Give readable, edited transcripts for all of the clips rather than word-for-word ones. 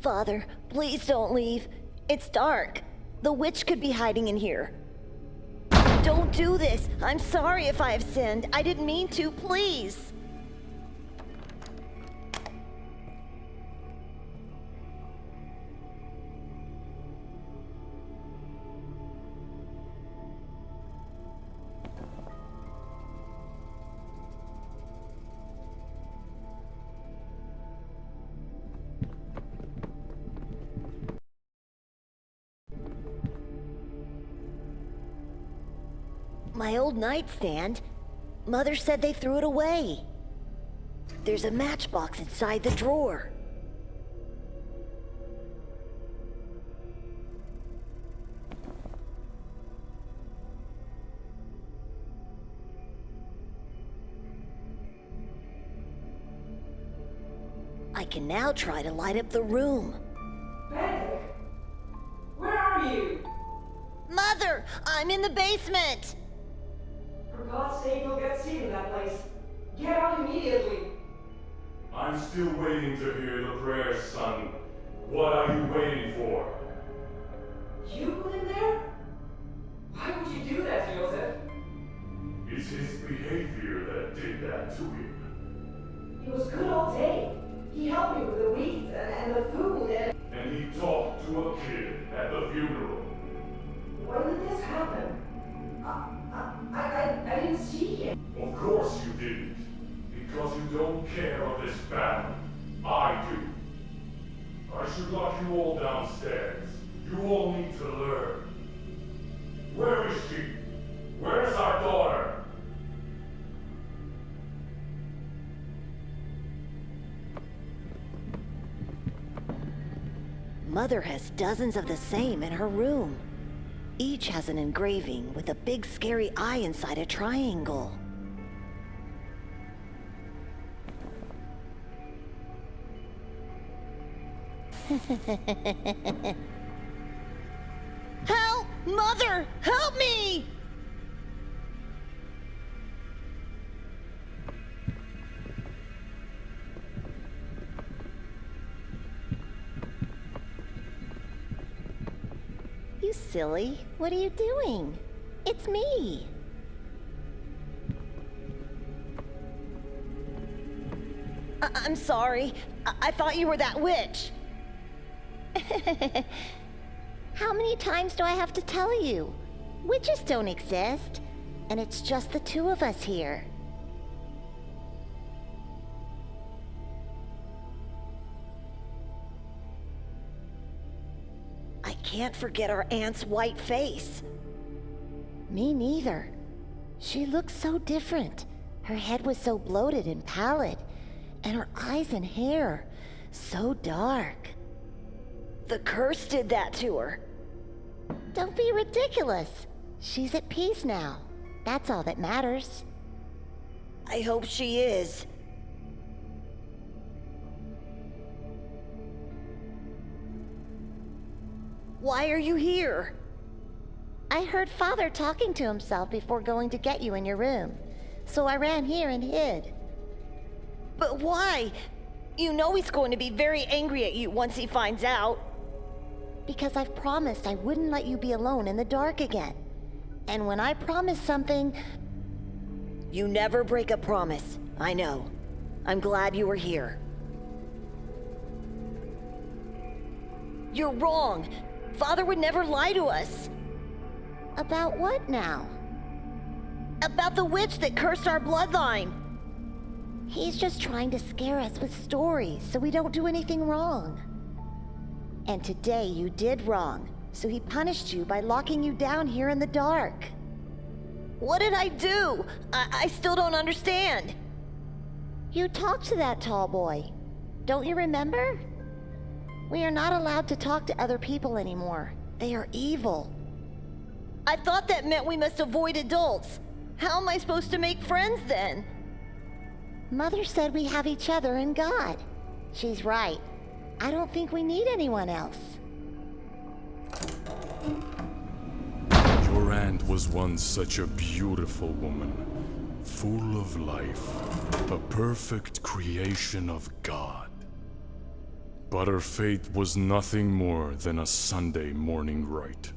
Father, please don't leave. It's dark. The witch could be hiding in here. Don't do this. I'm sorry if I have sinned. I didn't mean to, please. My old nightstand. Mother said they threw it away. There's a matchbox inside the drawer. I can now try to light up the room. Benedict, where are you? Mother, I'm in the basement. For God's sake, you'll get sick in that place. Get out immediately. I'm still waiting to hear the prayers, son. What are you waiting for? You put him there? Why would you do that, Joseph? It's his behavior that did that to him. He was good all day. He helped me with the weeds and the food And he talked to a kid at the funeral. When did this happen? I didn't see him. Of course you didn't. Because you don't care of this family. I do. I should lock you all downstairs. You all need to learn. Where is she? Where's our daughter? Mother has dozens of the same in her room. Each has an engraving with a big scary eye inside a triangle. Help! Mother! Help me! You silly. What are you doing? It's me. I'm sorry. I thought you were that witch. How many times do I have to tell you? Witches don't exist, and it's just the two of us here. I can't forget our aunt's white face. Me neither. She looked so different. Her head was so bloated and pallid, and her eyes and hair so dark. The curse did that to her. Don't be ridiculous. She's at peace now. That's all that matters. I hope she is. Why are you here? I heard Father talking to himself before going to get you in your room, so I ran here and hid. But why? You know he's going to be very angry at you once he finds out. Because I've promised I wouldn't let you be alone in the dark again. And when I promise something... You never break a promise, I know. I'm glad you were here. You're wrong. Father would never lie to us. About what now? About the witch that cursed our bloodline. He's just trying to scare us with stories so we don't do anything wrong. And today you did wrong, so he punished you by locking you down here in the dark. What did I do? I still don't understand. You talked to that tall boy. Don't you remember? We are not allowed to talk to other people anymore. They are evil. I thought that meant we must avoid adults. How am I supposed to make friends then? Mother said we have each other and God. She's right. I don't think we need anyone else. Your aunt was once such a beautiful woman, full of life, a perfect creation of God. But her fate was nothing more than a Sunday morning rite,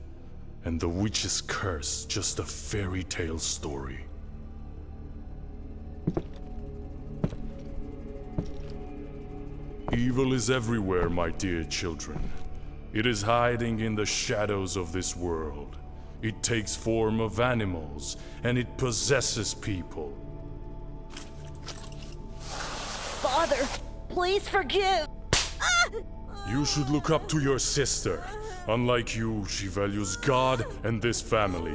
and the witch's curse just a fairy tale story. Evil is everywhere, my dear children. It is hiding in the shadows of this world. It takes form of animals, and it possesses people. Father, please forgive. You should look up to your sister. Unlike you, she values God and this family.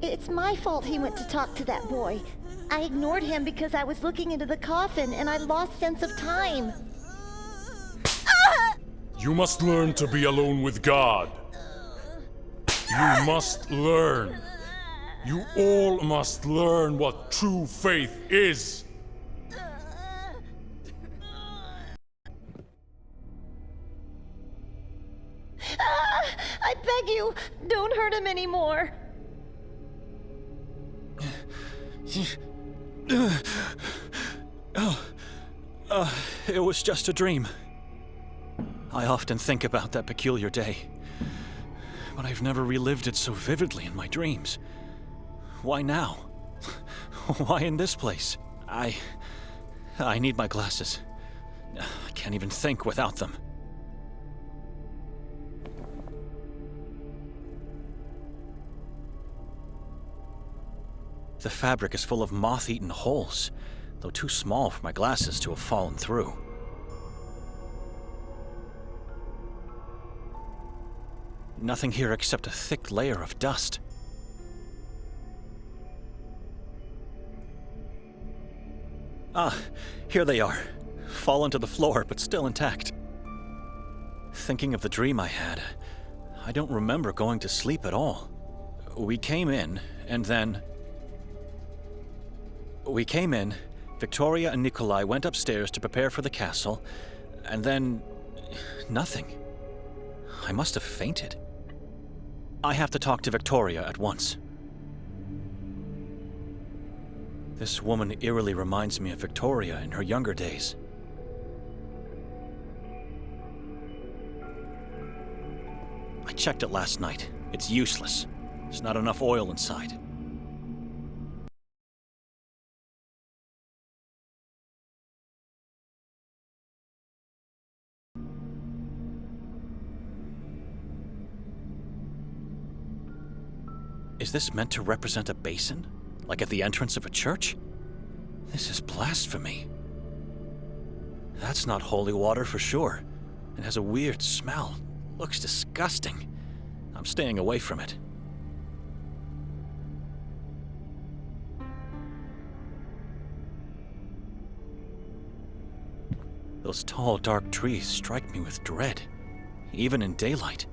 It's my fault he went to talk to that boy. I ignored him because I was looking into the coffin and I lost sense of time. You must learn to be alone with God. You must learn. You all must learn what true faith is. I beg you, don't hurt him anymore. It was just a dream. I often think about that peculiar day, but I've never relived it so vividly in my dreams. Why now? Why in this place? I need my glasses. I can't even think without them. The fabric is full of moth-eaten holes, though too small for my glasses to have fallen through. Nothing here except a thick layer of dust. Ah, here they are. Fallen to the floor, but still intact. Thinking of the dream I had, I don't remember going to sleep at all. We came in, Victoria and Nikolai went upstairs to prepare for the castle, and then nothing. I must have fainted. I have to talk to Victoria at once. This woman eerily reminds me of Victoria in her younger days. I checked it last night. It's useless. There's not enough oil inside. Is this meant to represent a basin? Like at the entrance of a church? This is blasphemy. That's not holy water for sure. It has a weird smell. Looks disgusting. I'm staying away from it. Those tall, dark trees strike me with dread, even in daylight.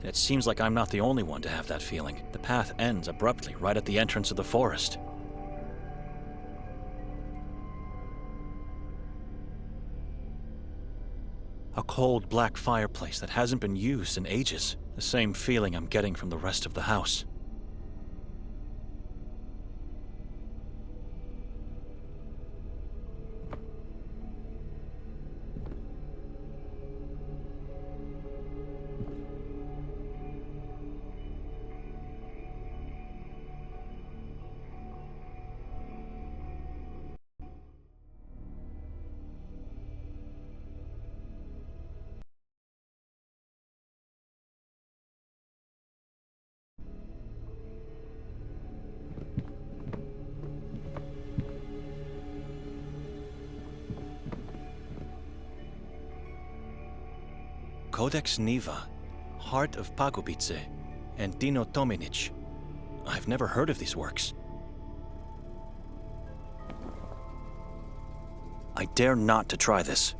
It seems like I'm not the only one to have that feeling. The path ends abruptly right at the entrance of the forest. A cold, black fireplace that hasn't been used in ages. The same feeling I'm getting from the rest of the house. Codex Niva, Heart of Pagobice, and Dino Tominic. I've never heard of these works. I dare not to try this.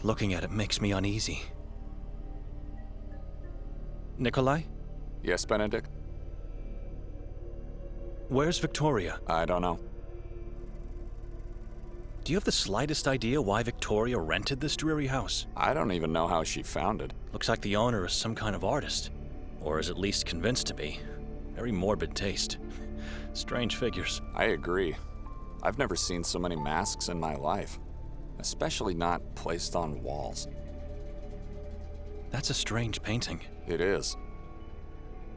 Looking at it makes me uneasy. Nikolai? Yes, Benedict? Where's Victoria? I don't know. Do you have the slightest idea why Victoria rented this dreary house? I don't even know how she found it. Looks like the owner is some kind of artist. Or is at least convinced to be. Very morbid taste. Strange figures. I agree. I've never seen so many masks in my life, especially not placed on walls. That's a strange painting. It is.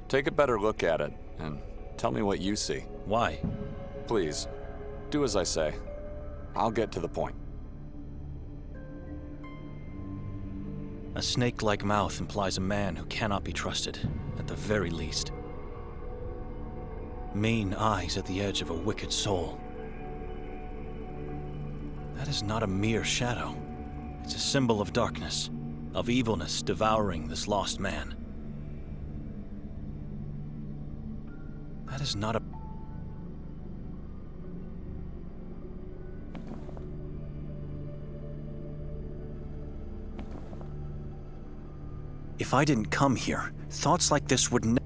Take a better look at it and tell me what you see. Why? Please, do as I say. I'll get to the point. A snake-like mouth implies a man who cannot be trusted, at the very least. Mean eyes at the edge of a wicked soul. That is not a mere shadow. It's a symbol of darkness, of evilness devouring this lost man. That is not a... If I didn't come here, thoughts like this would never...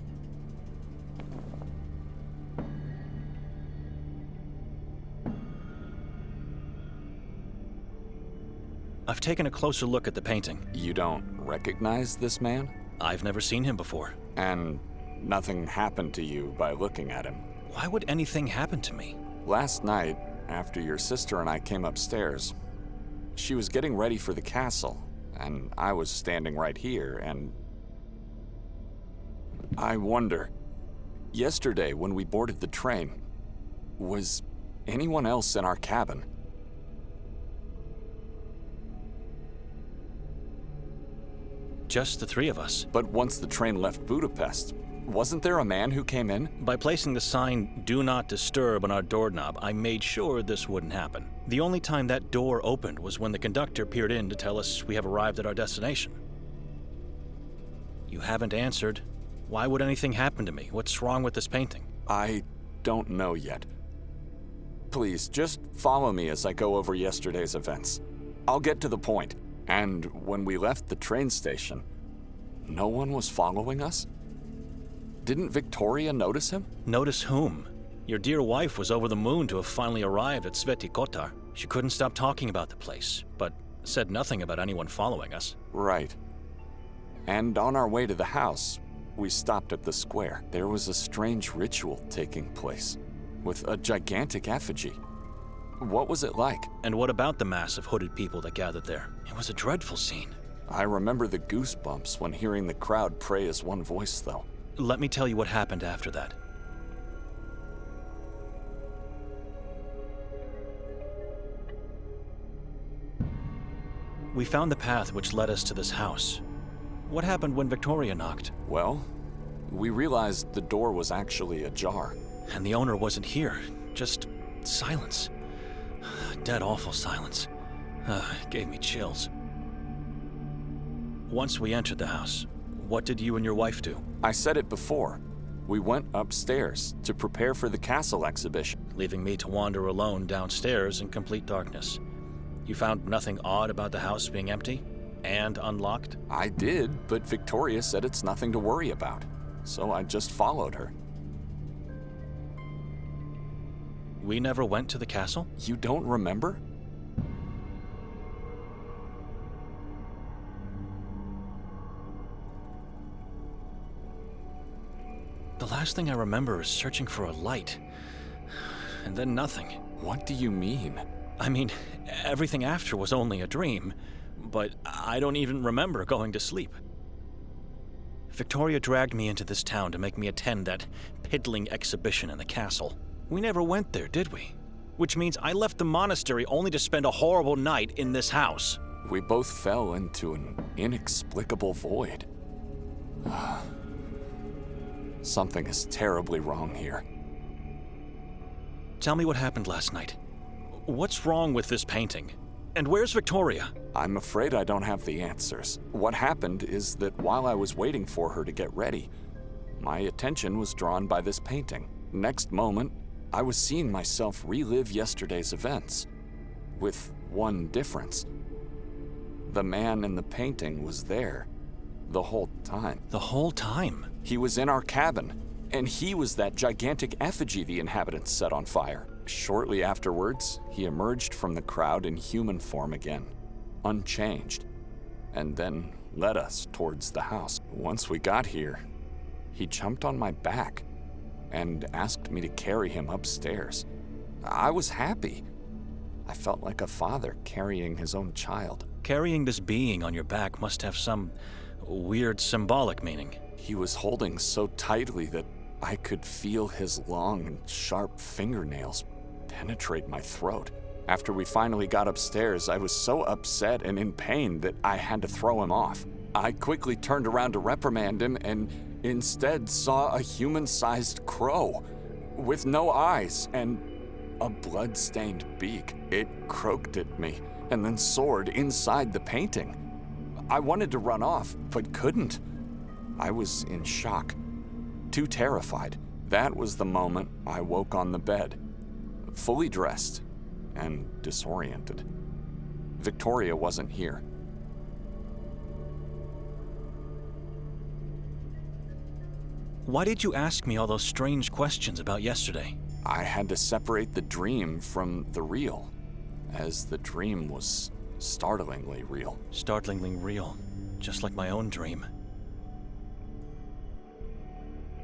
I've taken a closer look at the painting. You don't recognize this man? I've never seen him before. And nothing happened to you by looking at him? Why would anything happen to me? Last night, after your sister and I came upstairs, she was getting ready for the castle, and I was standing right here, and I wonder, yesterday when we boarded the train, was anyone else in our cabin? Just the three of us. But once the train left Budapest, wasn't there a man who came in? By placing the sign, "Do Not Disturb" on our doorknob, I made sure this wouldn't happen. The only time that door opened was when the conductor peered in to tell us we have arrived at our destination. You haven't answered. Why would anything happen to me? What's wrong with this painting? I don't know yet. Please, just follow me as I go over yesterday's events. I'll get to the point. And when we left the train station, no one was following us? Didn't Victoria notice him? Notice whom? Your dear wife was over the moon to have finally arrived at Kotar. She couldn't stop talking about the place, but said nothing about anyone following us. Right. And on our way to the house, we stopped at the square. There was a strange ritual taking place, with a gigantic effigy. What was it like? And what about the mass of hooded people that gathered there? It was a dreadful scene. I remember the goosebumps when hearing the crowd pray as one voice, though. Let me tell you what happened after that. We found the path which led us to this house. What happened when Victoria knocked? Well, we realized the door was actually ajar. And the owner wasn't here, just silence. Dead awful silence. It gave me chills. Once we entered the house, what did you and your wife do? I said it before. We went upstairs to prepare for the castle exhibition. Leaving me to wander alone downstairs in complete darkness. You found nothing odd about the house being empty and unlocked? I did, but Victoria said it's nothing to worry about. So I just followed her. We never went to the castle? You don't remember? The last thing I remember is searching for a light. And then nothing. What do you mean? I mean, everything after was only a dream, but I don't even remember going to sleep. Victoria dragged me into this town to make me attend that piddling exhibition in the castle. We never went there, did we? Which means I left the monastery only to spend a horrible night in this house. We both fell into an inexplicable void. Something is terribly wrong here. Tell me what happened last night. What's wrong with this painting? And where's Victoria? I'm afraid I don't have the answers. What happened is that while I was waiting for her to get ready, my attention was drawn by this painting. Next moment, I was seeing myself relive yesterday's events, with one difference. The man in the painting was there the whole time. The whole time? He was in our cabin, and he was that gigantic effigy the inhabitants set on fire. Shortly afterwards, he emerged from the crowd in human form again, unchanged, and then led us towards the house. Once we got here, he jumped on my back and asked me to carry him upstairs. I was happy. I felt like a father carrying his own child. Carrying this being on your back must have some weird symbolic meaning. He was holding so tightly that I could feel his long and sharp fingernails penetrate my throat. After we finally got upstairs, I was so upset and in pain that I had to throw him off. I quickly turned around to reprimand him and instead saw a human-sized crow with no eyes and a blood-stained beak. It croaked at me and then soared inside the painting. I wanted to run off, but couldn't. I was in shock, too terrified. That was the moment I woke on the bed, fully dressed and disoriented. Victoria wasn't here. Why did you ask me all those strange questions about yesterday? I had to separate the dream from the real, as the dream was startlingly real. Startlingly real, just like my own dream.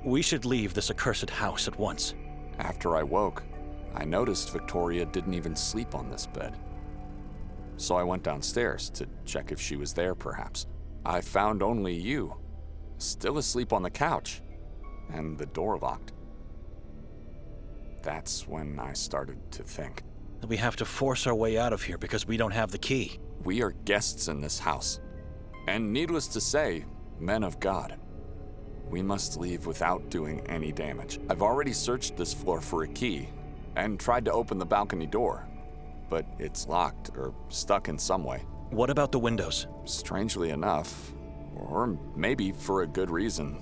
We should leave this accursed house at once. After I woke, I noticed Victoria didn't even sleep on this bed. So I went downstairs to check if she was there, perhaps. I found only you, still asleep on the couch, and the door locked. That's when I started to think. We have to force our way out of here because we don't have the key. We are guests in this house, and needless to say, men of God. We must leave without doing any damage. I've already searched this floor for a key, and tried to open the balcony door, but it's locked or stuck in some way. What about the windows? Strangely enough, or maybe for a good reason,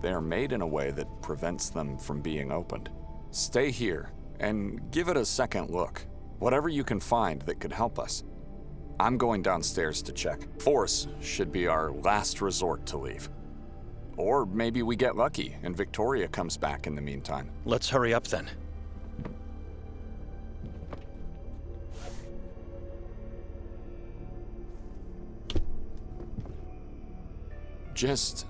they are made in a way that prevents them from being opened. Stay here and give it a second look. Whatever you can find that could help us. I'm going downstairs to check. Force should be our last resort to leave. Or maybe we get lucky and Victoria comes back in the meantime. Let's hurry up then. Just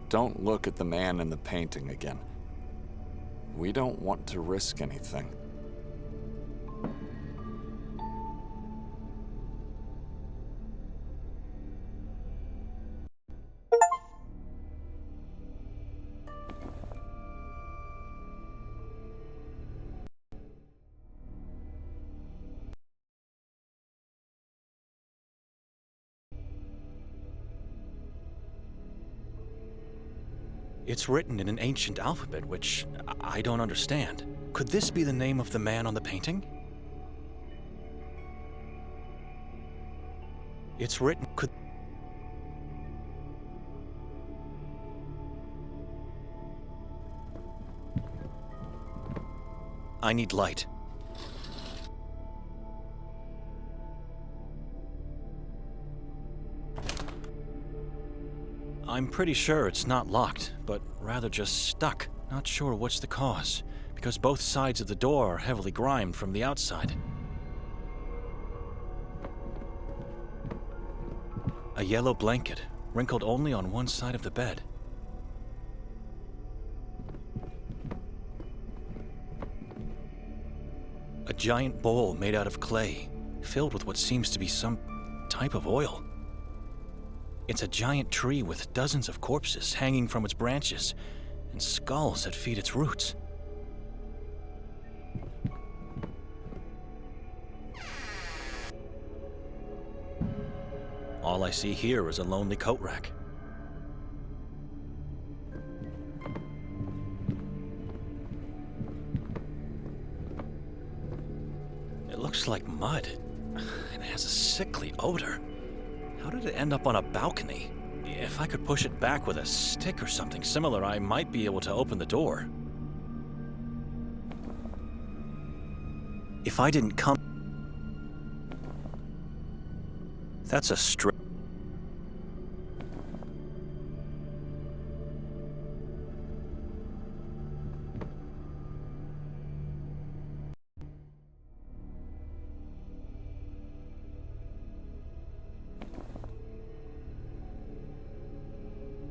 don't look at the man in the painting again. We don't want to risk anything. It's written in an ancient alphabet, which I don't understand. Could this be the name of the man on the painting? It's written, could... I need light. I'm pretty sure it's not locked, but rather just stuck. Not sure what's the cause, because both sides of the door are heavily grimed from the outside. A yellow blanket, wrinkled only on one side of the bed. A giant bowl made out of clay, filled with what seems to be some type of oil. It's a giant tree with dozens of corpses hanging from its branches and skulls that feed its roots. All I see here is a lonely coat rack. It looks like mud, and it has a sickly odor. How did it end up on a balcony? If I could push it back with a stick or something similar, I might be able to open the door. If I didn't come... That's a straight...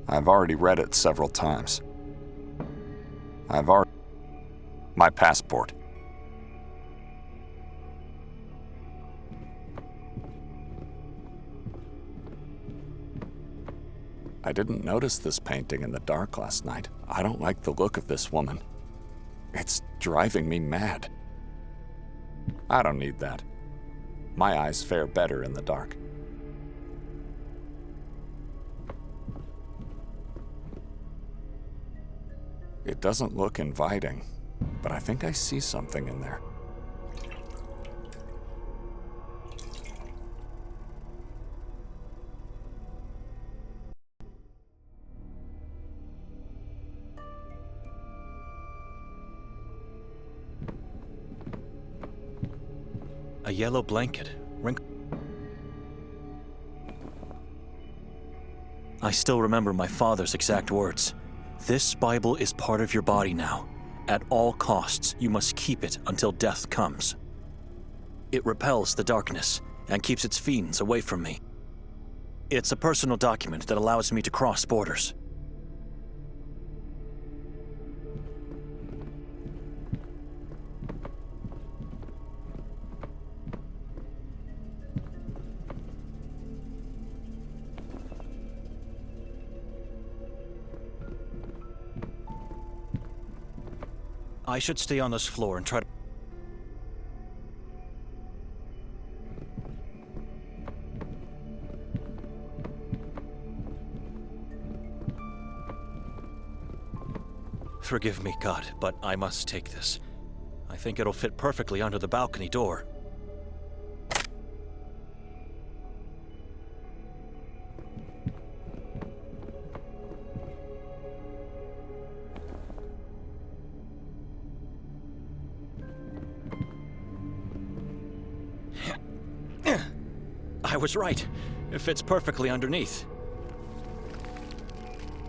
I've already read it several times. I've already... My passport. I didn't notice this painting in the dark last night. I don't like the look of this woman. It's driving me mad. I don't need that. My eyes fare better in the dark. It doesn't look inviting, but I think I see something in there. A yellow blanket. I still remember my father's exact words. This Bible is part of your body now. At all costs, you must keep it until death comes. It repels the darkness and keeps its fiends away from me. It's a personal document that allows me to cross borders. I should stay on this floor and try to... Forgive me, God, but I must take this. I think it'll fit perfectly under the balcony door. I was right. It fits perfectly underneath.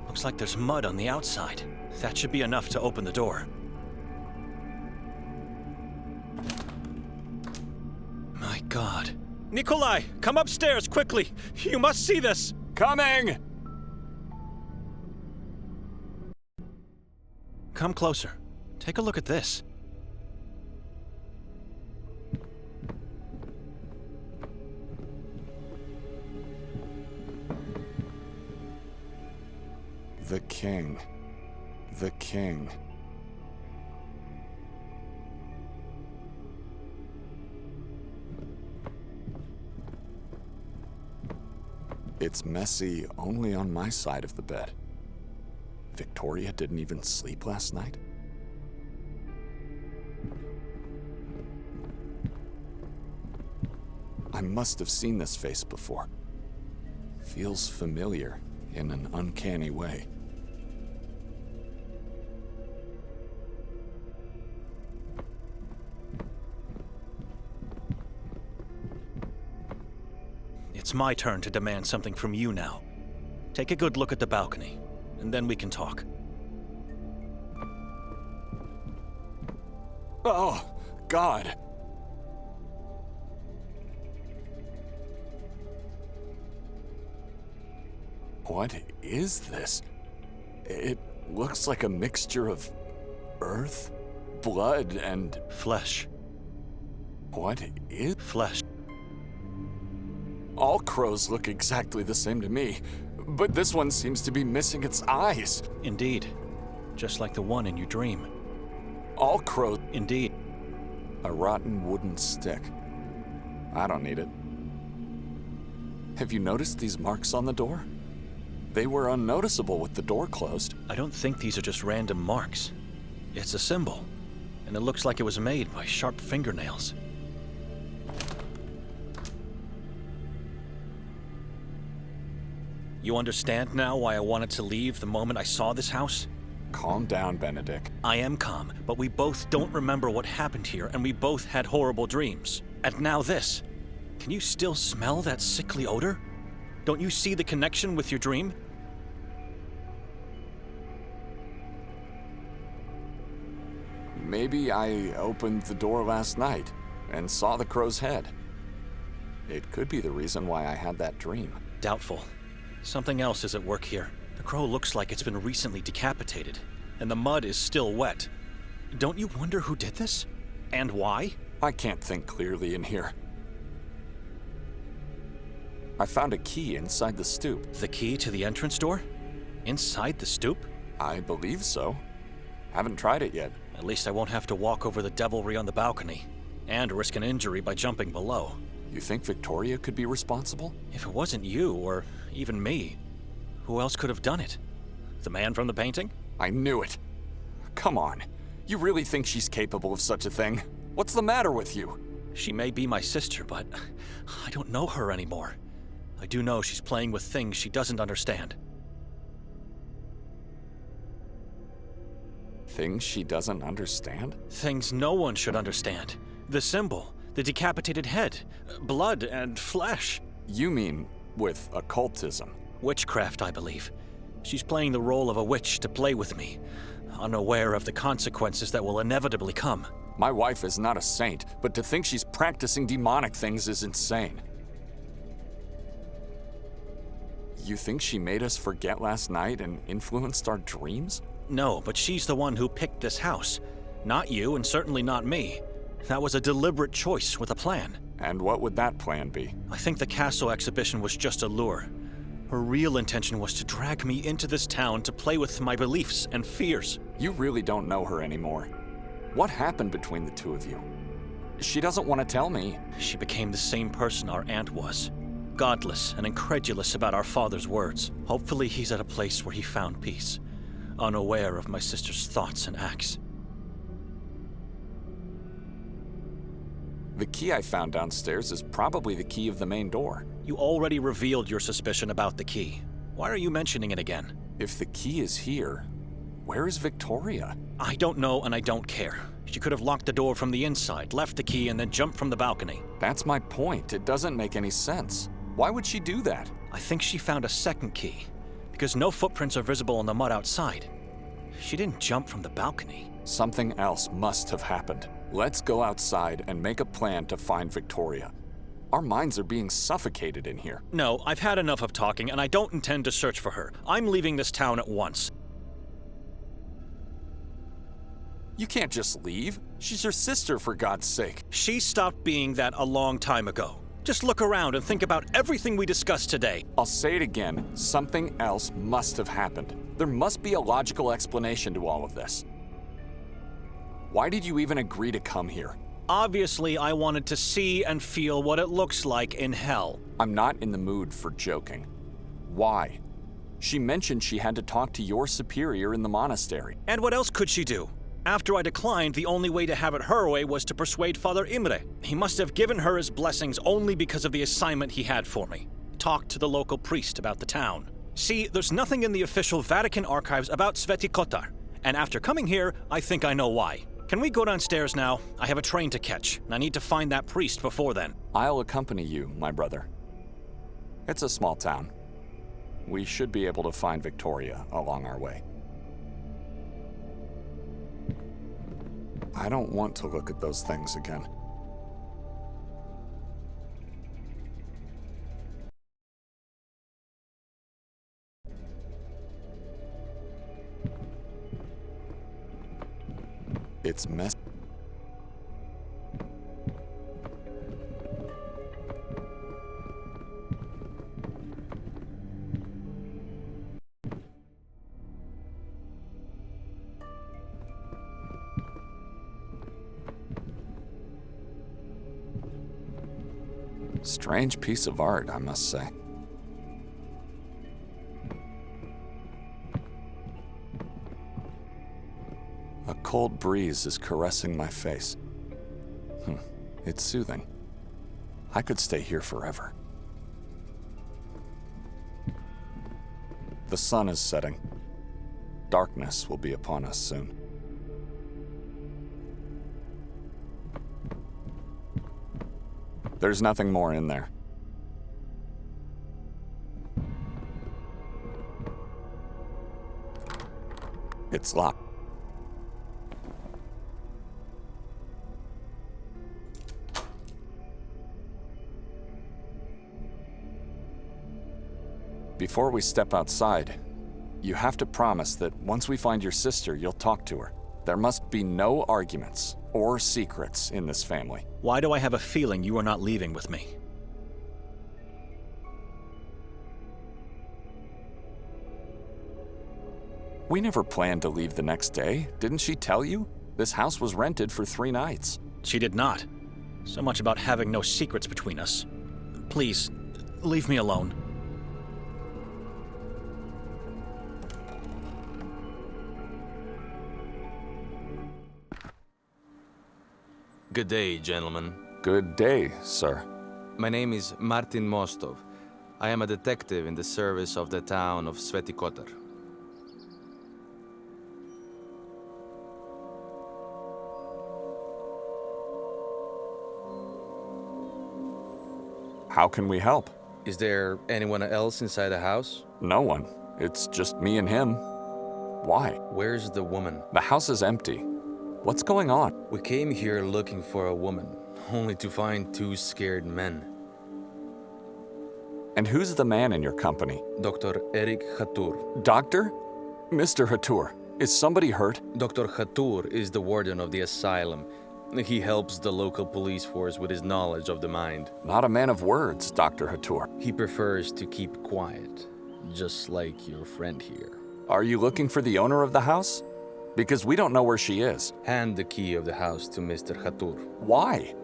Looks like there's mud on the outside. That should be enough to open the door. My God. Nikolai, come upstairs, quickly! You must see this! Coming! Come closer. Take a look at this. The king. The king. It's messy only on my side of the bed. Victoria didn't even sleep last night? I must have seen this face before. Feels familiar in an uncanny way. It's my turn to demand something from you now. Take a good look at the balcony, and then we can talk. Oh, God! What is this? It looks like a mixture of earth, blood, and... Flesh. What is... Flesh. All crows look exactly the same to me, but this one seems to be missing its eyes. Indeed. Just like the one in your dream. All crows... Indeed. A rotten wooden stick. I don't need it. Have you noticed these marks on the door? They were unnoticeable with the door closed. I don't think these are just random marks. It's a symbol, and it looks like it was made by sharp fingernails. You understand now why I wanted to leave the moment I saw this house? Calm down, Benedict. I am calm, but we both don't remember what happened here, and we both had horrible dreams. And now this. Can you still smell that sickly odor? Don't you see the connection with your dream? Maybe I opened the door last night and saw the crow's head. It could be the reason why I had that dream. Doubtful. Something else is at work here. The crow looks like it's been recently decapitated, and the mud is still wet. Don't you wonder who did this? And why? I can't think clearly in here. I found a key inside the stoop. The key to the entrance door? Inside the stoop? I believe so. Haven't tried it yet. At least I won't have to walk over the devilry on the balcony, and risk an injury by jumping below. You think Victoria could be responsible? If it wasn't you, or even me, who else could have done it? The man from the painting? I knew it. Come on. You really think she's capable of such a thing? What's the matter with you? She may be my sister, but I don't know her anymore. I do know she's playing with things she doesn't understand. Things she doesn't understand? Things no one should understand. The symbol, the decapitated head, blood and flesh. You mean with occultism? Witchcraft, I believe. She's playing the role of a witch to play with me, unaware of the consequences that will inevitably come. My wife is not a saint, but to think she's practicing demonic things is insane. You think she made us forget last night and influenced our dreams? No, but she's the one who picked this house. Not you, and certainly not me. That was a deliberate choice with a plan. And what would that plan be? I think the castle exhibition was just a lure. Her real intention was to drag me into this town to play with my beliefs and fears. You really don't know her anymore. What happened between the two of you? She doesn't want to tell me. She became the same person our aunt was. Godless and incredulous about our father's words. Hopefully he's at a place where he found peace, unaware of my sister's thoughts and acts. The key I found downstairs is probably the key of the main door. You already revealed your suspicion about the key. Why are you mentioning it again? If the key is here, where is Victoria? I don't know and I don't care. She could have locked the door from the inside, left the key, and then jumped from the balcony. That's my point. It doesn't make any sense. Why would she do that? I think she found a second key, because no footprints are visible on the mud outside. She didn't jump from the balcony. Something else must have happened. Let's go outside and make a plan to find Victoria. Our minds are being suffocated in here. No, I've had enough of talking, and I don't intend to search for her. I'm leaving this town at once. You can't just leave. She's your sister, for God's sake. She stopped being that a long time ago. Just look around and think about everything we discussed today. I'll say it again. Something else must have happened. There must be a logical explanation to all of this. Why did you even agree to come here? Obviously, I wanted to see and feel what it looks like in hell. I'm not in the mood for joking. Why? She mentioned she had to talk to your superior in the monastery. And what else could she do? After I declined, the only way to have it her way was to persuade Father Imre. He must have given her his blessings only because of the assignment he had for me. Talk to the local priest about the town. See, there's nothing in the official Vatican archives about Sveti Kotar. And after coming here, I think I know why. Can we go downstairs now? I have a train to catch, and I need to find that priest before then. I'll accompany you, my brother. It's a small town. We should be able to find Victoria along our way. I don't want to look at those things again. It's messy. Strange piece of art, I must say. A cold breeze is caressing my face. It's soothing. I could stay here forever. The sun is setting. Darkness will be upon us soon. There's nothing more in there. It's locked. Before we step outside, you have to promise that once we find your sister, you'll talk to her. There must be no arguments or secrets in this family. Why do I have a feeling you are not leaving with me? We never planned to leave the next day. Didn't she tell you? This house was rented for 3 nights. She did not. So much about having no secrets between us. Please, leave me alone. Good day, gentlemen. Good day, sir. My name is Martin Mostov. I am a detective in the service of the town of Sveti Kotar. How can we help? Is there anyone else inside the house? No one. It's just me and him. Why? Where's the woman? The house is empty. What's going on? We came here looking for a woman, only to find 2 scared men. And who's the man in your company? Dr. Erik Khatur. Doctor? Mr. Hatur, is somebody hurt? Dr. Khatur is the warden of the asylum. He helps the local police force with his knowledge of the mind. Not a man of words, Dr. Hatur. He prefers to keep quiet, just like your friend here. Are you looking for the owner of the house? Because we don't know where she is. Hand the key of the house to Mr. Khatur. Why?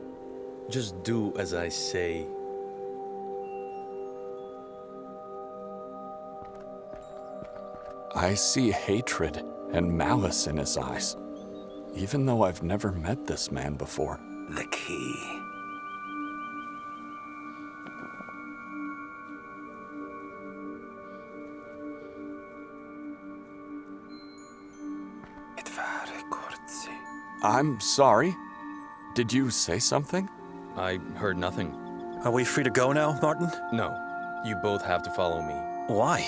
Just do as I say. I see hatred and malice in his eyes, even though I've never met this man before. The key. I'm sorry. Did you say something? I heard nothing. Are we free to go now, Martin? No, you both have to follow me. Why?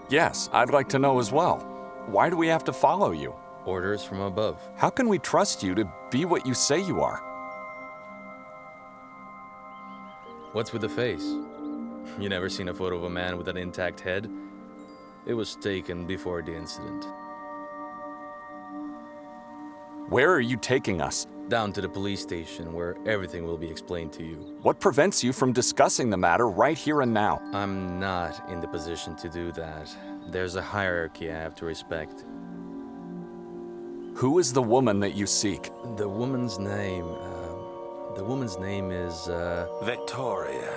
Yes, I'd like to know as well. Why do we have to follow you? Orders from above. How can we trust you to be what you say you are? What's with the face? You never seen a photo of a man with an intact head? It was taken before the incident. Where are you taking us? Down to the police station where everything will be explained to you. What prevents you from discussing the matter right here and now? I'm not in the position to do that. There's a hierarchy I have to respect. Who is the woman that you seek? The woman's name is, Victoria.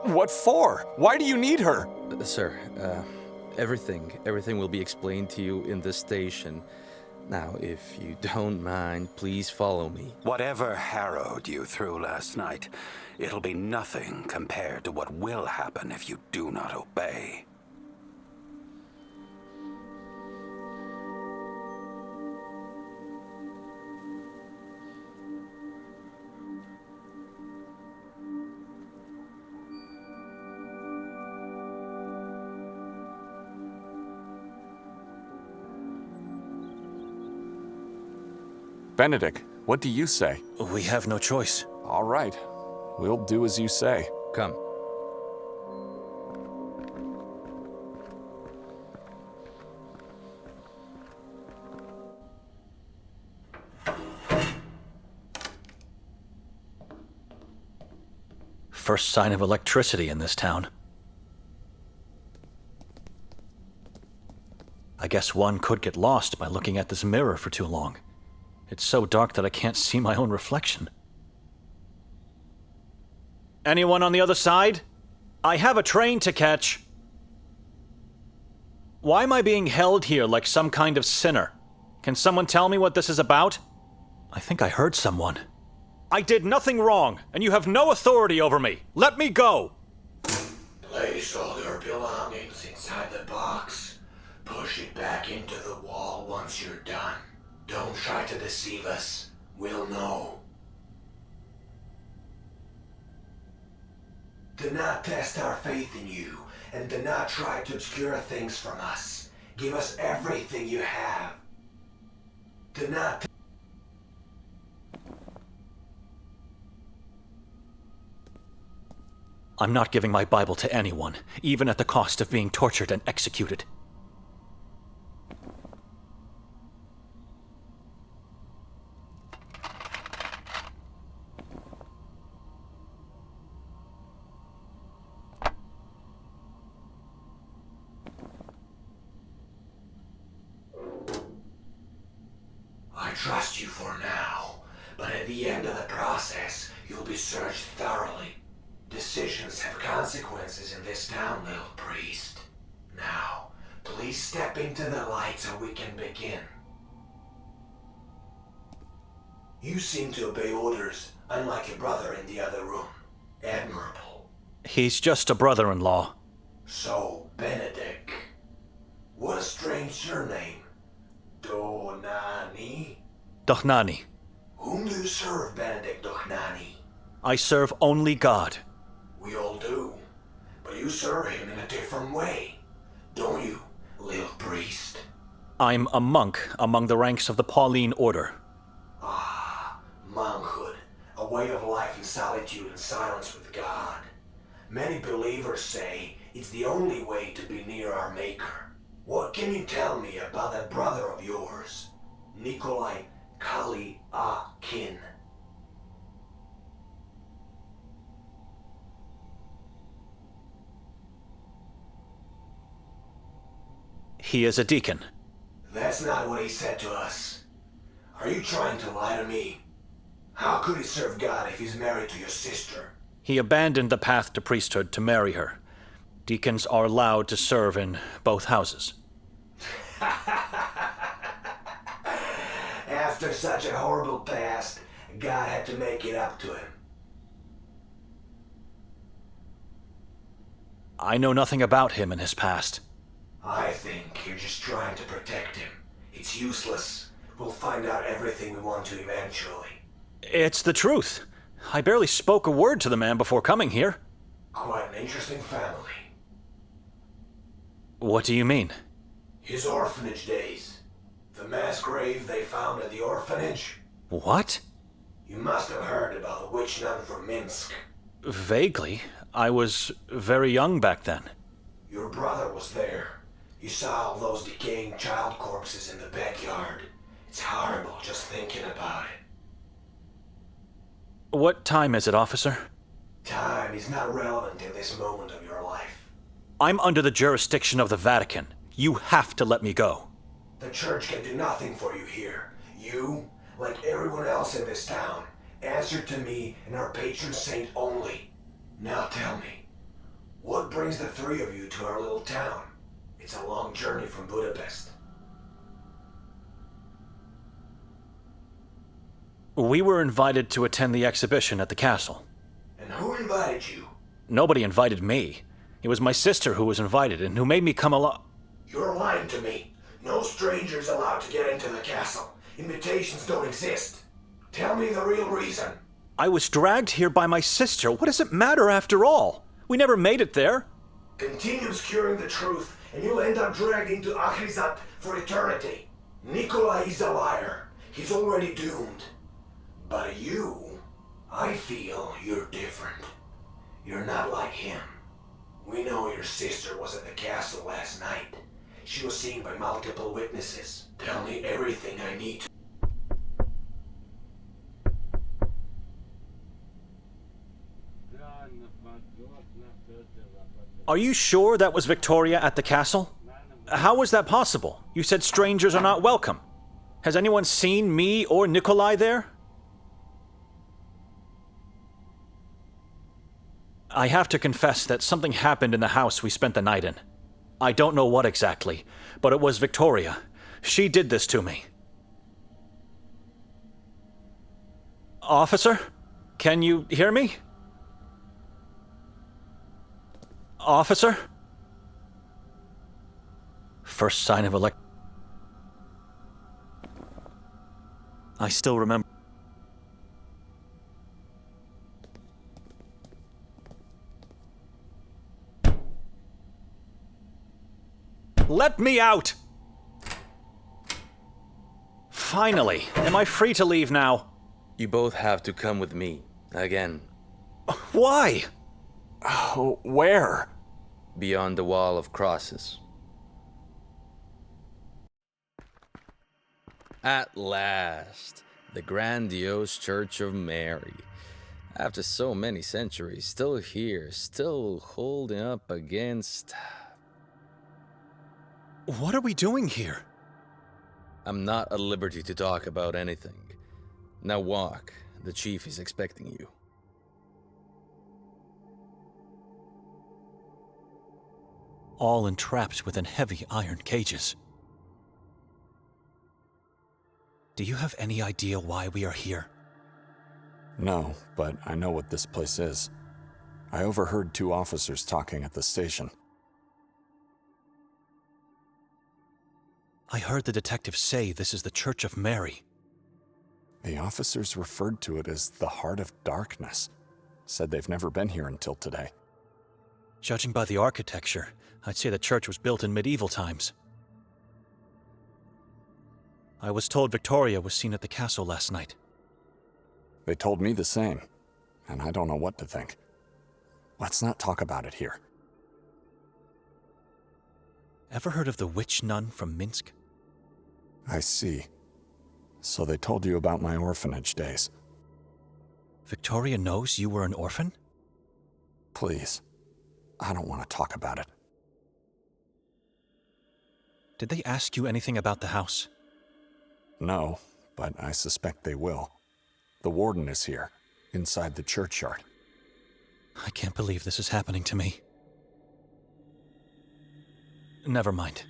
What for? Why do you need her? Sir, everything will be explained to you in the station. Now, if you don't mind, please follow me. Whatever harrowed you through last night, it'll be nothing compared to what will happen if you do not obey. Benedict, what do you say? We have no choice. All right. We'll do as you say. Come. First sign of electricity in this town. I guess one could get lost by looking at this mirror for too long. It's so dark that I can't see my own reflection. Anyone on the other side? I have a train to catch. Why am I being held here like some kind of sinner? Can someone tell me what this is about? I think I heard someone. I did nothing wrong, and you have no authority over me. Let me go! Place all your belongings inside the box. Push it back into the wall once you're done. Don't try to deceive us. We'll know. Do not test our faith in you, and do not try to obscure things from us. Give us everything you have. Do not... I'm not giving my Bible to anyone, even at the cost of being tortured and executed. trust you for now, but at the end of the process, you'll be searched thoroughly. Decisions have consequences in this town, little priest. Now, please step into the light so we can begin. You seem to obey orders, unlike your brother in the other room. Admirable. He's just a brother-in-law. So, Benedict. What a strange surname. Donani? Dochnani. Whom do you serve, Benedict Dochnani? I serve only God. We all do. But you serve him in a different way. Don't you, little priest? I'm a monk among the ranks of the Pauline Order. Ah, monkhood. A way of life in solitude and silence with God. Many believers say it's the only way to be near our Maker. What can you tell me about that brother of yours, Nikolai Kali-a-Kin? He is a deacon. That's not what he said to us. Are you trying to lie to me? How could he serve God if he's married to your sister? He abandoned the path to priesthood to marry her. Deacons are allowed to serve in both houses. After such a horrible past, God had to make it up to him. I know nothing about him and his past. I think you're just trying to protect him. It's useless. We'll find out everything we want to eventually. It's the truth. I barely spoke a word to the man before coming here. Quite an interesting family. What do you mean? His orphanage days. The mass grave they found at the orphanage. What? You must have heard about the witch nun from Minsk. Vaguely. I was very young back then. Your brother was there. You saw all those decaying child corpses in the backyard. It's horrible just thinking about it. What time is it, officer? Time is not relevant in this moment of your life. I'm under the jurisdiction of the Vatican. You have to let me go. The church can do nothing for you here. You, like everyone else in this town, answer to me and our patron saint only. Now tell me, what brings the three of you to our little town? It's a long journey from Budapest. We were invited to attend the exhibition at the castle. And who invited you? Nobody invited me. It was my sister who was invited and who made me come along. You're lying to me. No strangers allowed to get into the castle. Invitations don't exist. Tell me the real reason. I was dragged here by my sister. What does it matter after all? We never made it there. Continue obscuring the truth, and you'll end up dragged into Akhrizat for eternity. Nikolai is a liar. He's already doomed. But you, I feel you're different. You're not like him. We know your sister was at the castle last night. She was seen by multiple witnesses. Tell me everything I need to. Are you sure that was Victoria at the castle? How was that possible? You said strangers are not welcome. Has anyone seen me or Nikolai there? I have to confess that something happened in the house we spent the night in. I don't know what exactly, but it was Victoria. She did this to me. Officer? Can you hear me? Officer? First sign of I still remember. Let me out! Finally, am I free to leave now? You both have to come with me. Again. Why? Oh, where? Beyond the wall of crosses. At last, the grandiose Church of Mary. After so many centuries, still here, still holding up against... What are we doing here? I'm not at liberty to talk about anything. Now walk. The chief is expecting you. All entrapped within heavy iron cages. Do you have any idea why we are here? No, but I know what this place is. I overheard 2 officers talking at the station. I heard the detective say this is the Church of Mary. The officers referred to it as the Heart of Darkness. Said they've never been here until today. Judging by the architecture, I'd say the church was built in medieval times. I was told Victoria was seen at the castle last night. They told me the same, and I don't know what to think. Let's not talk about it here. Ever heard of the witch nun from Minsk? I see. So they told you about my orphanage days. Victoria knows you were an orphan? Please, I don't want to talk about it. Did they ask you anything about the house? No, but I suspect they will. The warden is here, inside the churchyard. I can't believe this is happening to me. Never mind.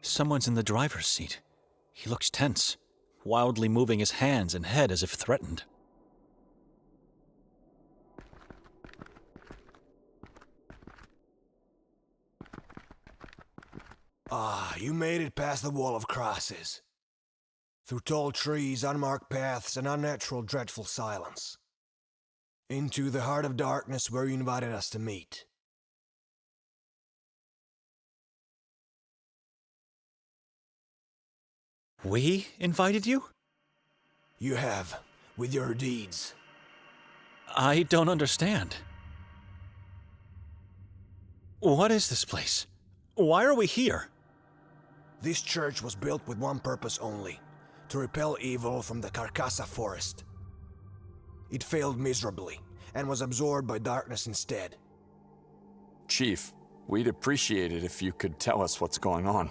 Someone's in the driver's seat. He looks tense, wildly moving his hands and head as if threatened. Ah, you made it past the wall of crosses. Through tall trees, unmarked paths, and unnatural, dreadful silence. Into the heart of darkness where you invited us to meet. We invited you? You have, with your deeds. I don't understand. What is this place? Why are we here? This church was built with one purpose only, to repel evil from the Carcassa forest. It failed miserably, and was absorbed by darkness instead. Chief, we'd appreciate it if you could tell us what's going on.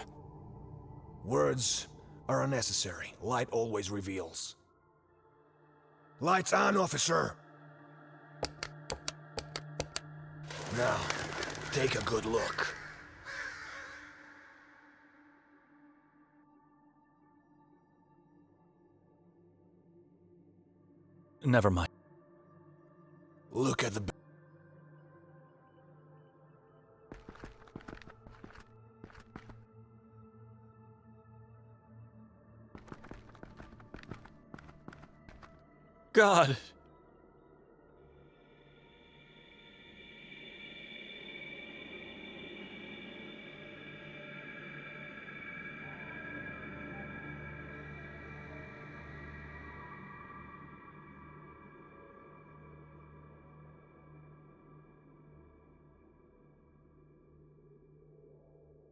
Words are unnecessary. Light always reveals. Lights on, officer! Now, take a good look. Never mind. Look at the... God!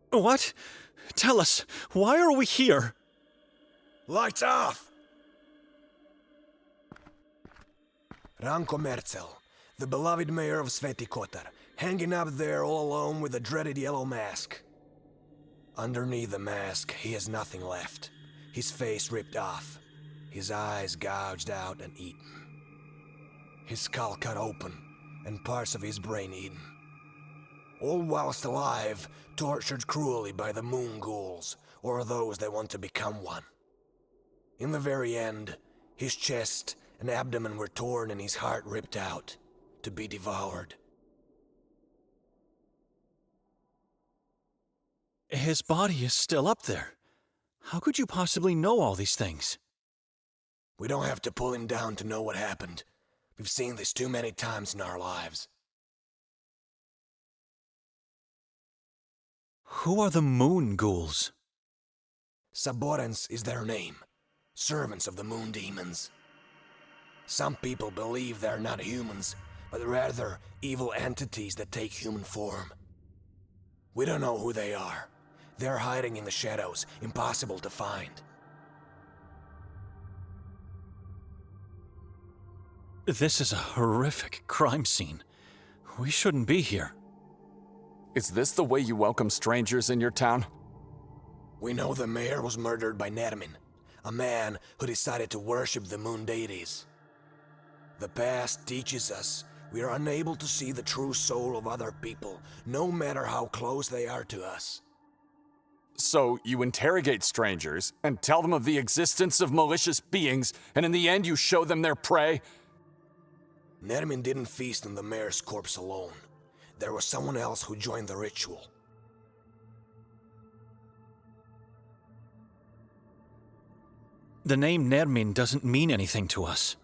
What? Tell us, why are we here? Lights off! Ranko Merzel, the beloved mayor of Sveti Kotar, hanging up there all alone with a dreaded yellow mask. Underneath the mask, he has nothing left. His face ripped off, his eyes gouged out and eaten. His skull cut open, and parts of his brain eaten. All whilst alive, tortured cruelly by the moon ghouls, or those that want to become one. In the very end, his chest and abdomen were torn and his heart ripped out, to be devoured. His body is still up there. How could you possibly know all these things? We don't have to pull him down to know what happened. We've seen this too many times in our lives. Who are the moon ghouls? Saborans is their name. Servants of the moon demons. Some people believe they're not humans, but rather evil entities that take human form. We don't know who they are. They're hiding in the shadows, impossible to find. This is a horrific crime scene. We shouldn't be here. Is this the way you welcome strangers in your town? We know the mayor was murdered by Nermin, a man who decided to worship the moon deities. The past teaches us we are unable to see the true soul of other people, no matter how close they are to us. So you interrogate strangers and tell them of the existence of malicious beings, and in the end you show them their prey? Nermin didn't feast on the mayor's corpse alone. There was someone else who joined the ritual. The name Nermin doesn't mean anything to us.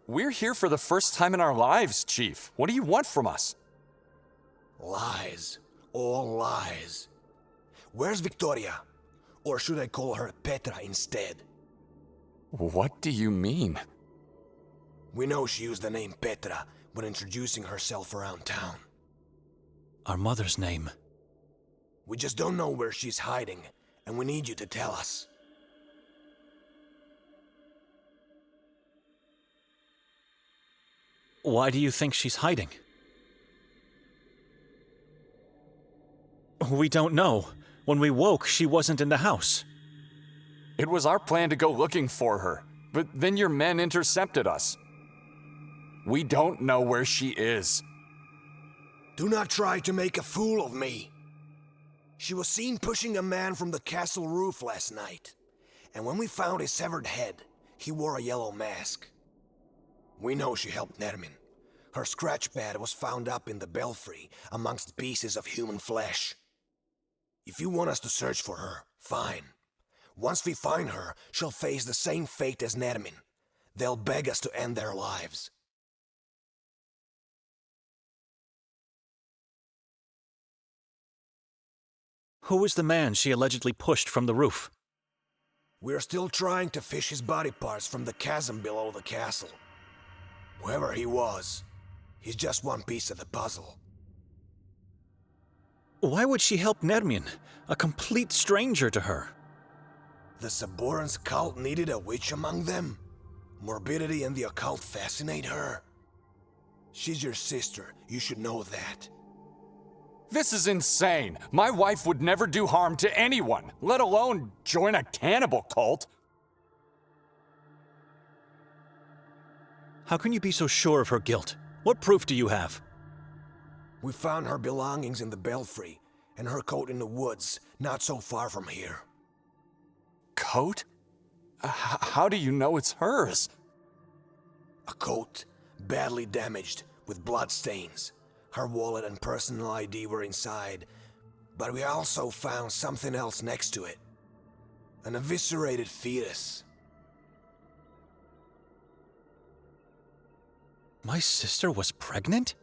We're here for the first time in our lives, Chief. What do you want from us? Lies. All lies. Where's Victoria? Or should I call her Petra instead? What do you mean? We know she used the name Petra when introducing herself around town. Our mother's name. We just don't know where she's hiding, and we need you to tell us. Why do you think she's hiding? We don't know. When we woke, she wasn't in the house. It was our plan to go looking for her, but then your men intercepted us. We don't know where she is. Do not try to make a fool of me. She was seen pushing a man from the castle roof last night, and when we found his severed head, he wore a yellow mask. We know she helped Nermin. Her scratch pad was found up in the belfry amongst pieces of human flesh. If you want us to search for her, fine. Once we find her, she'll face the same fate as Nermin. They'll beg us to end their lives. Who was the man she allegedly pushed from the roof? We're still trying to fish his body parts from the chasm below the castle. Whoever he was, he's just one piece of the puzzle. Why would she help Nermin, a complete stranger to her? The Saborans cult needed a witch among them? Morbidity and the occult fascinate her? She's your sister, you should know that. This is insane. My wife would never do harm to anyone, let alone join a cannibal cult. How can you be so sure of her guilt? What proof do you have? We found her belongings in the belfry, and her coat in the woods, not so far from here. Coat? How do you know it's hers? A coat, badly damaged, with blood stains. Her wallet and personal ID were inside, but we also found something else next to it. An eviscerated fetus. My sister was pregnant?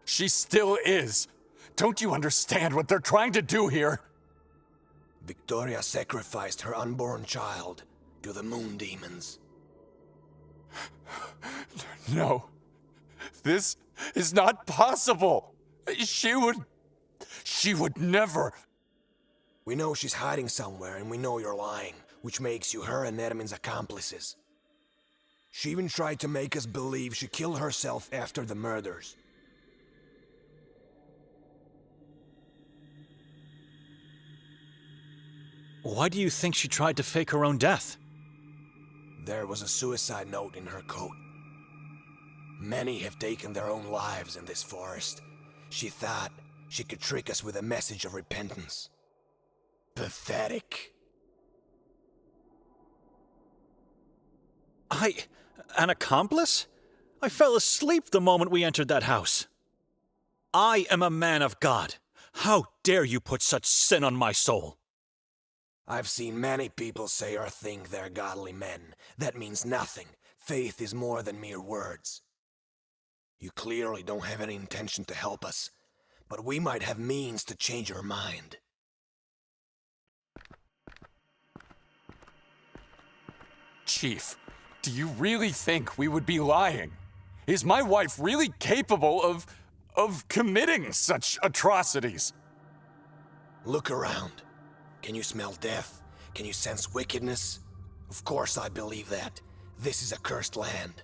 She still is. Don't you understand what they're trying to do here? Victoria sacrificed her unborn child to the moon demons. No. This is not possible. She would never. We know she's hiding somewhere, and we know you're lying, which makes you her and Nermin's accomplices. She even tried to make us believe she killed herself after the murders. Why do you think she tried to fake her own death? There was a suicide note in her coat. Many have taken their own lives in this forest. She thought she could trick us with a message of repentance. Pathetic. An accomplice? I fell asleep the moment we entered that house. I am a man of God. How dare you put such sin on my soul? I've seen many people say or think they're godly men. That means nothing. Faith is more than mere words. You clearly don't have any intention to help us, but we might have means to change your mind. Chief, do you really think we would be lying? Is my wife really capable of committing such atrocities? Look around. Can you smell death? Can you sense wickedness? Of course I believe that. This is a cursed land.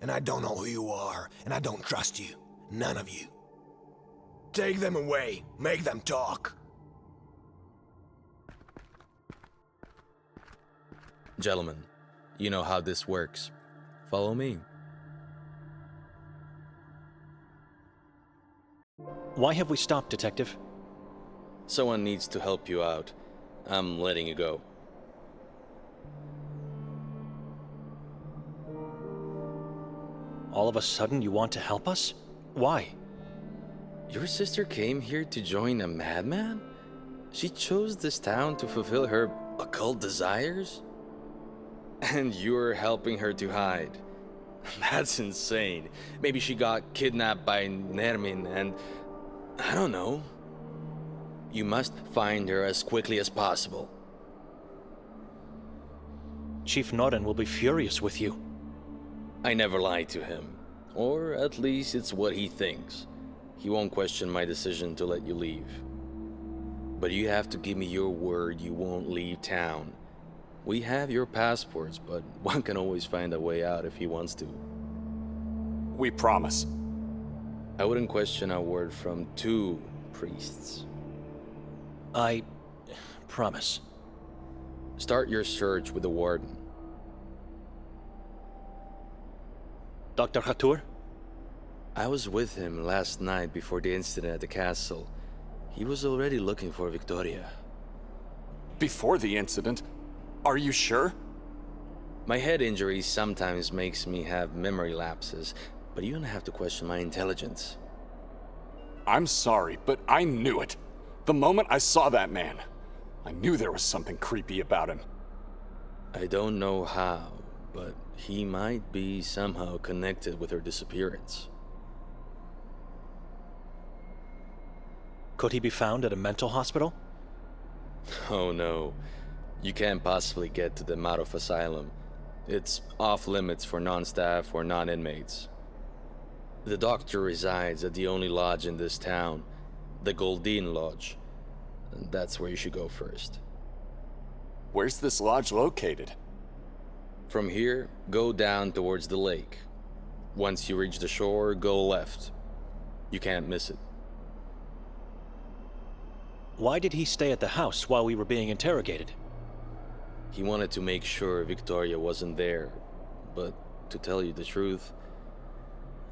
And I don't know who you are, and I don't trust you. None of you. Take them away. Make them talk. Gentlemen, you know how this works. Follow me. Why have we stopped, Detective? Someone needs to help you out. I'm letting you go. All of a sudden, you want to help us? Why? Your sister came here to join a madman? She chose this town to fulfill her occult desires? And you're helping her to hide. That's insane. Maybe she got kidnapped by Nermin and... I don't know. You must find her as quickly as possible. Chief Noren will be furious with you. I never lied to him. Or at least it's what he thinks. He won't question my decision to let you leave. But you have to give me your word you won't leave town. We have your passports, but one can always find a way out if he wants to. We promise. I wouldn't question a word from 2 priests. I promise. Start your search with the warden. Dr. Hatur? I was with him last night before the incident at the castle. He was already looking for Victoria. Before the incident? Are you sure? My head injury sometimes makes me have memory lapses, but you don't have to question my intelligence. I'm sorry, but I knew it. The moment I saw that man, I knew there was something creepy about him. I don't know how, but he might be somehow connected with her disappearance. Could he be found at a mental hospital? Oh no. You can't possibly get to the Marov Asylum. It's off-limits for non-staff or non-inmates. The doctor resides at the only lodge in this town, the Goldine Lodge. And that's where you should go first. Where's this lodge located? From here, go down towards the lake. Once you reach the shore, go left. You can't miss it. Why did he stay at the house while we were being interrogated? He wanted to make sure Victoria wasn't there, but to tell you the truth,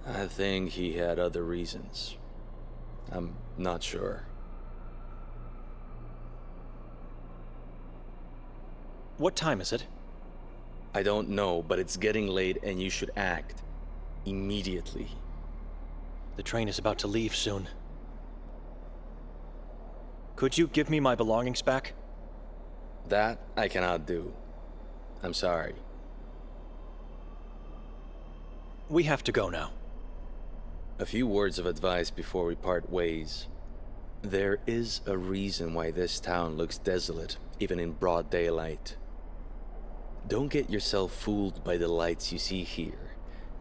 I think he had other reasons. I'm not sure. What time is it? I don't know, but it's getting late and you should act. Immediately. The train is about to leave soon. Could you give me my belongings back? That I cannot do. I'm sorry. We have to go now. A few words of advice before we part ways. There is a reason why this town looks desolate, even in broad daylight. Don't get yourself fooled by the lights you see here.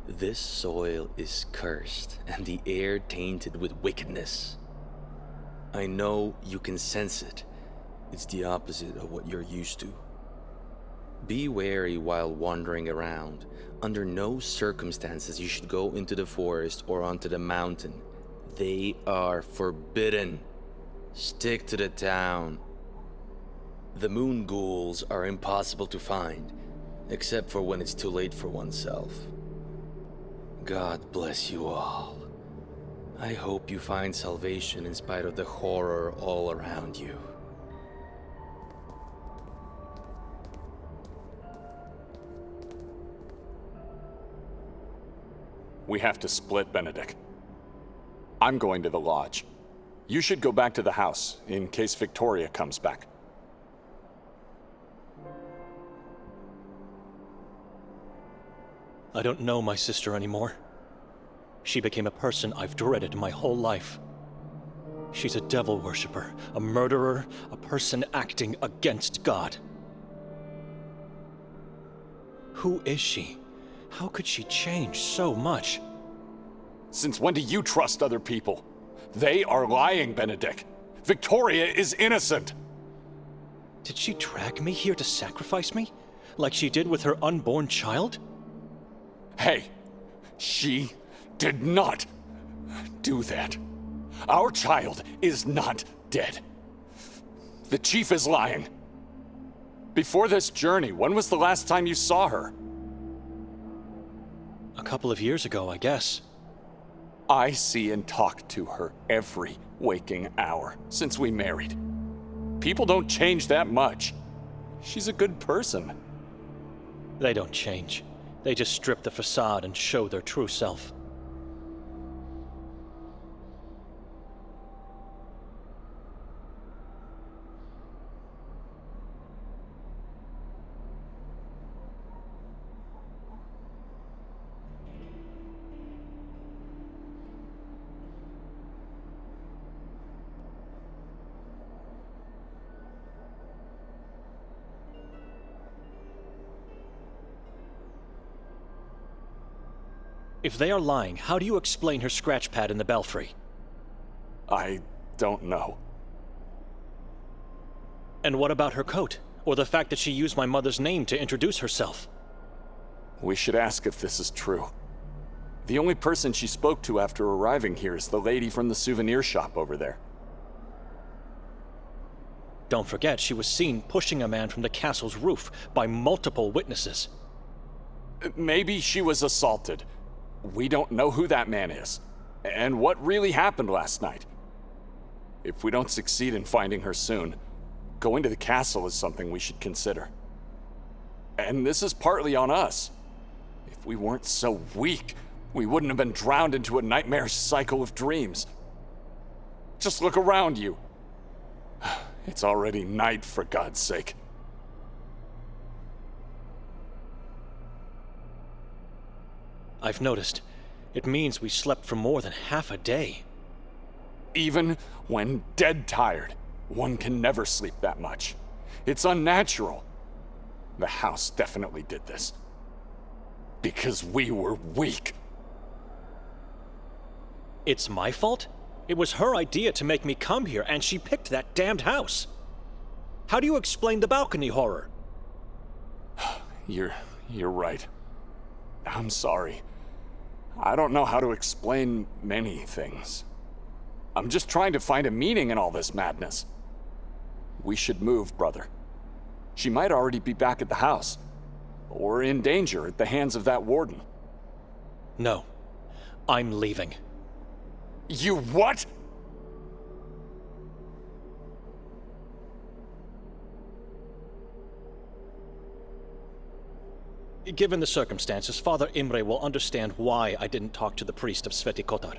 This soil is cursed, and the air tainted with wickedness. I know you can sense it. It's the opposite of what you're used to. Be wary while wandering around. Under no circumstances you should go into the forest or onto the mountain. They are forbidden. Stick to the town. The moon ghouls are impossible to find, except for when it's too late for oneself. God bless you all. I hope you find salvation in spite of the horror all around you. We have to split, Benedict. I'm going to the lodge. You should go back to the house, in case Victoria comes back. I don't know my sister anymore. She became a person I've dreaded my whole life. She's a devil worshipper, a murderer, a person acting against God. Who is she? How could she change so much? Since when do you trust other people? They are lying, Benedict. Victoria is innocent. Did she drag me here to sacrifice me? Like she did with her unborn child? Hey, She did not do that. Our child is not dead. The chief is lying. Before this journey, when was the last time you saw her? A couple of years ago, I guess. I see and talk to her every waking hour since we married. People don't change that much. She's a good person. They don't change. They just strip the facade and show their true self. If they are lying, how do you explain her scratch pad in the belfry? I don't know. And what about her coat? Or the fact that she used my mother's name to introduce herself? We should ask if this is true. The only person she spoke to after arriving here is the lady from the souvenir shop over there. Don't forget, she was seen pushing a man from the castle's roof by multiple witnesses. Maybe she was assaulted. We don't know who that man is, and what really happened last night. If we don't succeed in finding her soon, going to the castle is something we should consider. And this is partly on us. If we weren't so weak, we wouldn't have been drowned into a nightmarish cycle of dreams. Just look around you. It's already night, for God's sake. I've noticed. It means we slept for more than half a day. Even when dead tired, one can never sleep that much. It's unnatural. The house definitely did this. Because we were weak. It's my fault? It was her idea to make me come here, and she picked that damned house. How do you explain the balcony horror? You're right. I'm sorry. I don't know how to explain many things. I'm just trying to find a meaning in all this madness. We should move, brother. She might already be back at the house, or in danger at the hands of that warden. No. I'm leaving. You what? Given the circumstances, Father Imre will understand why I didn't talk to the priest of Sveti Kotar.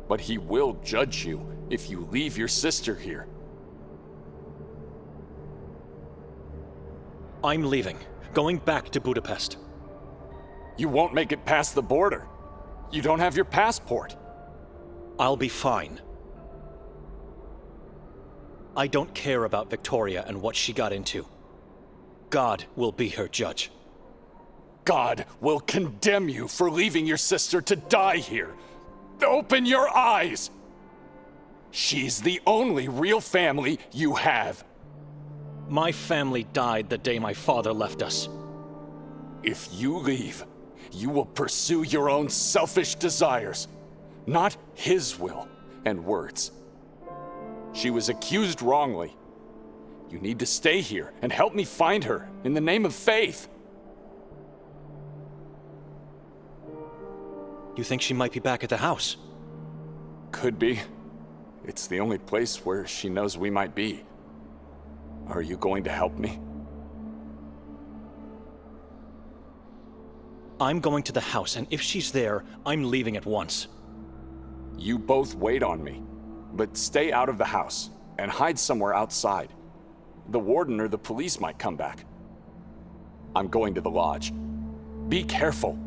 But he will judge you if you leave your sister here. I'm leaving. Going back to Budapest. You won't make it past the border. You don't have your passport. I'll be fine. I don't care about Victoria and what she got into. God will be her judge. God will condemn you for leaving your sister to die here. Open your eyes! She's the only real family you have. My family died the day my father left us. If you leave, you will pursue your own selfish desires, not his will and words. She was accused wrongly. You need to stay here and help me find her in the name of faith. You think she might be back at the house? Could be. It's the only place where she knows we might be. Are you going to help me? I'm going to the house, and if she's there, I'm leaving at once. You both wait on me, but stay out of the house and hide somewhere outside. The warden or the police might come back. I'm going to the lodge. Be careful.